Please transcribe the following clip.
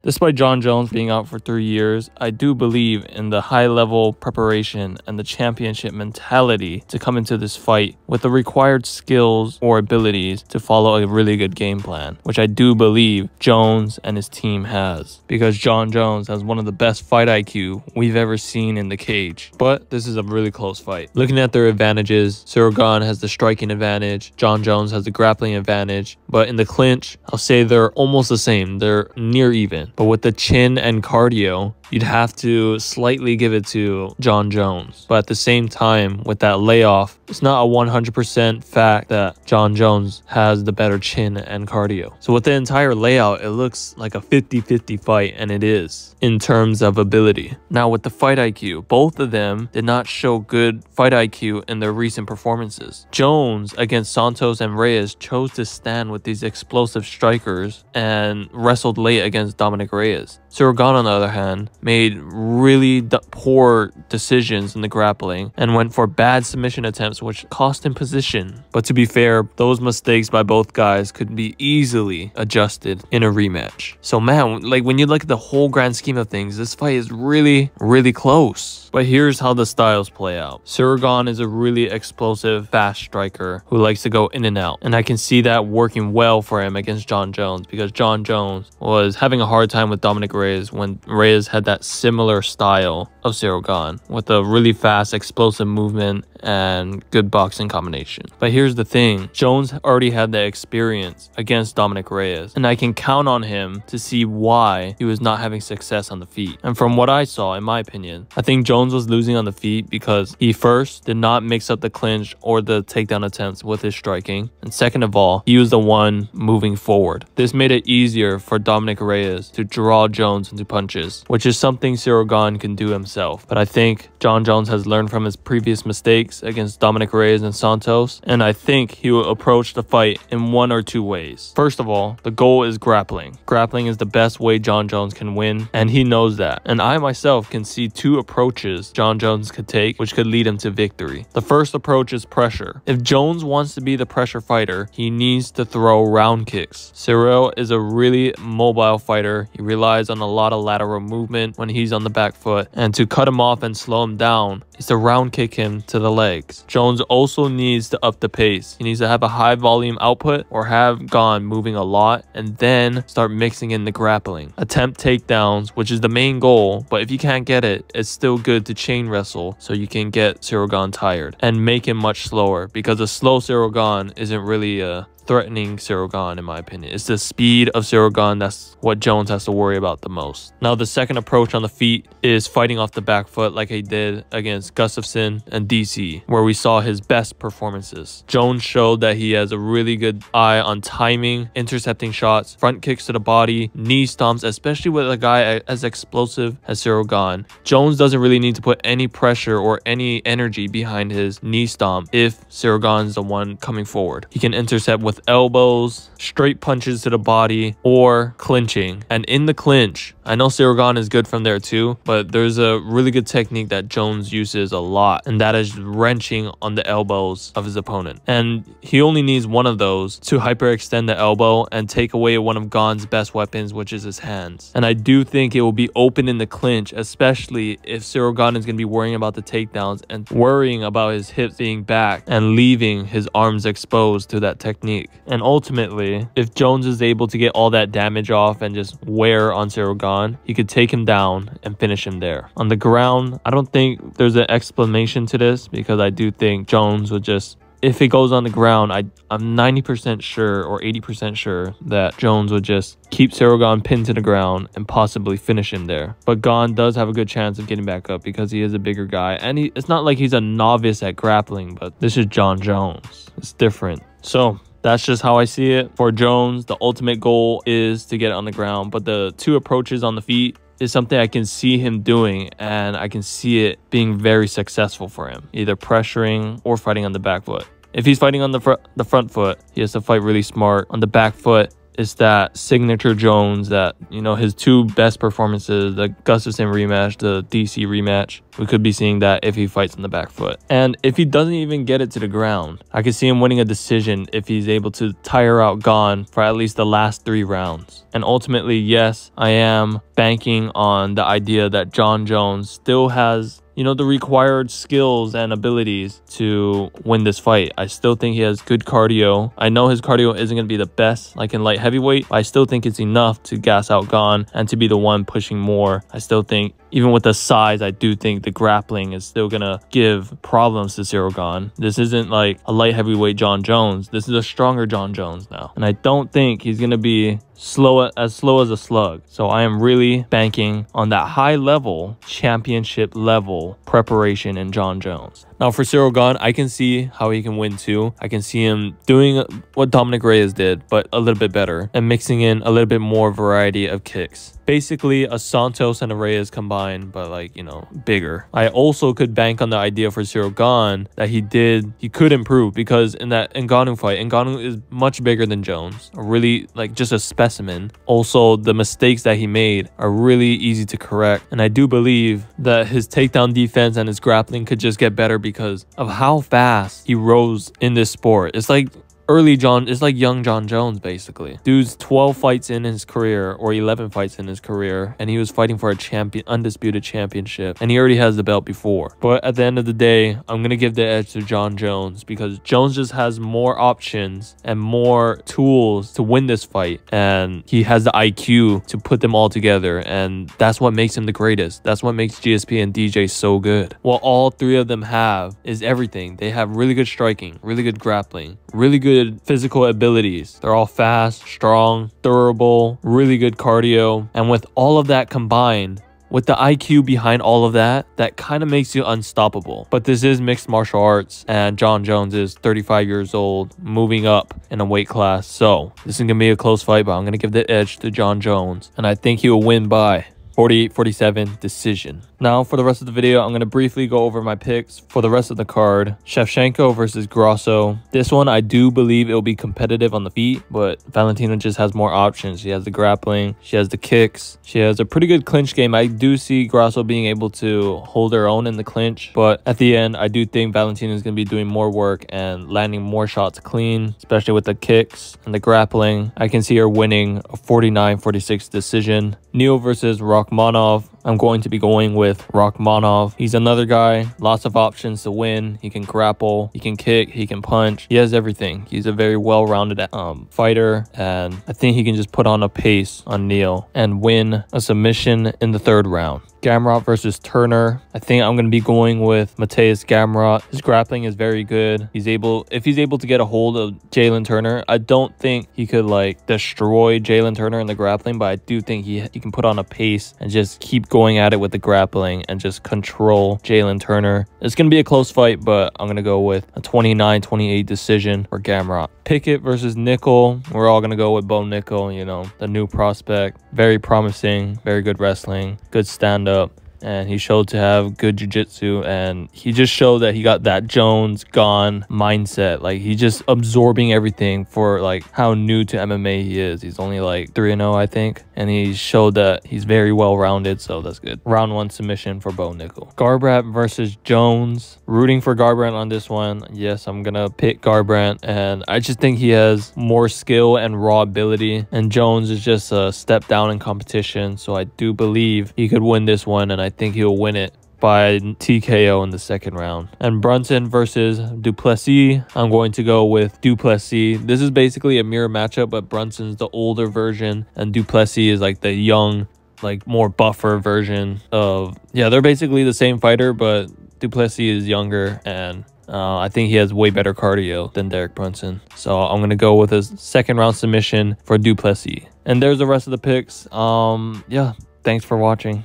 Despite Jon Jones being out for 3 years, I do believe in the high-level preparation and the championship mentality to come into this fight with the required skills or abilities to follow a really good game plan, which I do believe Jones and his team has, because Jon Jones has one of the best fight IQ we've ever seen in the cage. But this is a really close fight. Looking at their advantages, Ciryl Gane has the striking advantage, Jon Jones has the grappling advantage, but in the clinch, I'll say they're almost the same. They're near even. But with the chin and cardio, you'd have to slightly give it to Jon Jones. But at the same time, with that layoff, it's not a 100% fact that Jon Jones has the better chin and cardio. So with the entire layout, it looks like a 50-50 fight, and it is in terms of ability. Now with the fight IQ, both of them did not show good fight IQ in their recent performances. Jones against Santos and Reyes chose to stand with these explosive strikers and wrestled late against Dominic Reyes. Ciryl Gane, on the other hand, made really poor decisions in the grappling and went for bad submission attempts, which cost him position. But to be fair, those mistakes by both guys could be easily adjusted in a rematch. So man, like when you look at the whole grand scheme of things, this fight is really close. But here's how the styles play out. Ciryl Gane is a really explosive, fast striker who likes to go in and out. And I can see that working well for him against Jon Jones, because Jon Jones was having a hard time with Dominic Reyes when Reyes had that similar style of Ciryl Gane with a really fast, explosive movement and good boxing combination. But here's the thing, Jones already had the experience against Dominic Reyes, and I can count on him to see why he was not having success on the feet. And from what I saw, in my opinion, I think Jones was losing on the feet because he first did not mix up the clinch or the takedown attempts with his striking, and second of all, he was the one moving forward. This made it easier for Dominic Reyes to draw Jones into punches, which is something Ciryl Gane can do himself. But I think Jon Jones has learned from his previous mistakes against Dominic Reyes and Santos, and I think he will approach the fight in one or two ways. First of all, the goal is grappling. Grappling is the best way Jon Jones can win, and he knows that. And I myself can see two approaches Jon Jones could take, which could lead him to victory. The first approach is pressure. If Jones wants to be the pressure fighter, he needs to throw round kicks. Ciryl is a really mobile fighter. He relies on a lot of lateral movement when he's on the back foot, and to cut him off and slow him down is to round kick him to the legs. Jones also needs to up the pace. He needs to have a high volume output or have Gane moving a lot, and then start mixing in the grappling. Attempt takedowns, which is the main goal, but if you can't get it, it's still good to chain wrestle so you can get Ciryl Gane tired and make him much slower, because a slow Ciryl Gane isn't really threatening Ciryl Gane, in my opinion. It's the speed of Ciryl Gane that's what Jones has to worry about the most. Now, the second approach on the feet is fighting off the back foot like he did against Gustafsson and DC, where we saw his best performances. Jones showed that he has a really good eye on timing, intercepting shots, front kicks to the body, knee stomps, especially with a guy as explosive as Ciryl Gane. Jones doesn't really need to put any pressure or any energy behind his knee stomp if Ciryl Gane is the one coming forward. He can intercept with elbows, straight punches to the body, or clinching. And in the clinch, I know Ciryl Gane is good from there too, but there's a really good technique that Jones uses a lot, and that is wrenching on the elbows of his opponent. And he only needs one of those to hyperextend the elbow and take away one of Gane's best weapons, which is his hands. And I do think it will be open in the clinch, especially if Ciryl Gane is going to be worrying about the takedowns and worrying about his hips being back and leaving his arms exposed to that technique. And ultimately, if Jones is able to get all that damage off and just wear on Ciryl Gane, he could take him down and finish him there. On the ground, I don't think there's an explanation to this, because I do think Jones would just, if it goes on the ground, I'm 90% sure or 80% sure that Jones would just keep Ciryl Gane pinned to the ground and possibly finish him there. But Gane does have a good chance of getting back up because he is a bigger guy, and it's not like he's a novice at grappling, but this is Jon Jones. It's different. So that's just how I see it. For Jones, the ultimate goal is to get it on the ground, but the two approaches on the feet is something I can see him doing, and I can see it being very successful for him, either pressuring or fighting on the back foot. If he's fighting on the front foot, he has to fight really smart. On the back foot, It's that signature Jones that, you know, his two best performances, the Gustafsson rematch, the DC rematch. We could be seeing that if he fights on the back foot. And if he doesn't even get it to the ground, I could see him winning a decision if he's able to tire out Gane for at least the last 3 rounds. And ultimately, yes, I am banking on the idea that Jon Jones still has, you know, the required skills and abilities to win this fight. I still think he has good cardio. I know his cardio isn't going to be the best like in light heavyweight, but I still think it's enough to gas out Gane and to be the one pushing more. I still think, even with the size, I do think the grappling is still going to give problems to Ciryl Gane. This isn't like a light heavyweight Jon Jones. This is a stronger Jon Jones now. And I don't think he's going to be slow as a slug. So I am really banking on that high level, championship level preparation in Jon Jones. Now for Ciryl Gane, I can see how he can win too. I can see him doing what Dominic Reyes did, but a little bit better, and mixing in a little bit more variety of kicks. Basically a Santos and a Reyes combined, but like, you know, bigger. I also could bank on the idea for Ciryl Gane that he could improve, because in that Ngannou fight, Ngannou is much bigger than Jones, really like just a specimen. Also, the mistakes that he made are really easy to correct, and I do believe that his takedown defense and his grappling could just get better because of how fast he rose in this sport. It's like it's like young Jon Jones, basically. Dude's 12 fights in his career, or 11 fights in his career, and he was fighting for a undisputed championship, and he already has the belt before. But at the end of the day, I'm gonna give the edge to Jon Jones, because Jones just has more options and more tools to win this fight, and he has the IQ to put them all together, and that's what makes him the greatest. That's what makes GSP and DJ so good. What all 3 of them have is everything. They have really good striking, really good grappling, really good physical abilities. They're all fast, strong, durable, really good cardio. And with all of that combined, with the IQ behind all of that, that kind of makes you unstoppable. But this is mixed martial arts, and Jon Jones is 35 years old, moving up in a weight class. So this is going to be a close fight, but I'm going to give the edge to Jon Jones. And I think he will win by 48-47 decision. Now for the rest of the video, I'm going to briefly go over my picks for the rest of the card. Shevchenko versus Grasso. This one, I do believe it will be competitive on the feet, but Valentina just has more options. She has the grappling, she has the kicks, she has a pretty good clinch game. I do see Grasso being able to hold her own in the clinch, but at the end, I do think Valentina is going to be doing more work and landing more shots clean, especially with the kicks and the grappling. I can see her winning a 49-46 decision. Neal versus Rakhmonov. I'm going to be going with Rakhmonov. He's another guy, lots of options to win. He can grapple, he can kick, he can punch. He has everything. He's a very well-rounded fighter, and I think he can just put on a pace on Neal and win a submission in the 3rd round. Gamrot versus Turner. I think I'm going to be going with Mateus Gamrot. His grappling is very good. If he's able to get a hold of Jalen Turner, I don't think he could like destroy Jalen Turner in the grappling, but I do think he can put on a pace and just keep going at it with the grappling and just control Jalen Turner. It's going to be a close fight, but I'm going to go with a 29-28 decision for Gamrot. Pickett versus Nickel. We're all going to go with Bo Nickel, you know, the new prospect. Very promising, very good wrestling, good stand-up. And he showed to have good jiu-jitsu, and he just showed that he got that Jones Gane mindset. Like, he's just absorbing everything for like how new to MMA he is. He's only like 3-0, I think, and he showed that he's very well-rounded, so that's good. Round 1 submission for Bo Nickel. Garbrandt versus Jones. Rooting for Garbrandt on this one. Yes, I'm gonna pick Garbrandt, and I just think he has more skill and raw ability, and Jones is just a step down in competition, so I do believe he could win this one, and I think he'll win it by TKO in the 2nd round. And Brunson versus Duplessis. I'm going to go with Duplessis. This is basically a mirror matchup, but Brunson's the older version and Duplessis is like the young, like more buffer version of, yeah, they're basically the same fighter, but Duplessis is younger, and I think he has way better cardio than Derek Brunson. So I'm going to go with a 2nd round submission for Duplessis. And there's the rest of the picks. Yeah, thanks for watching.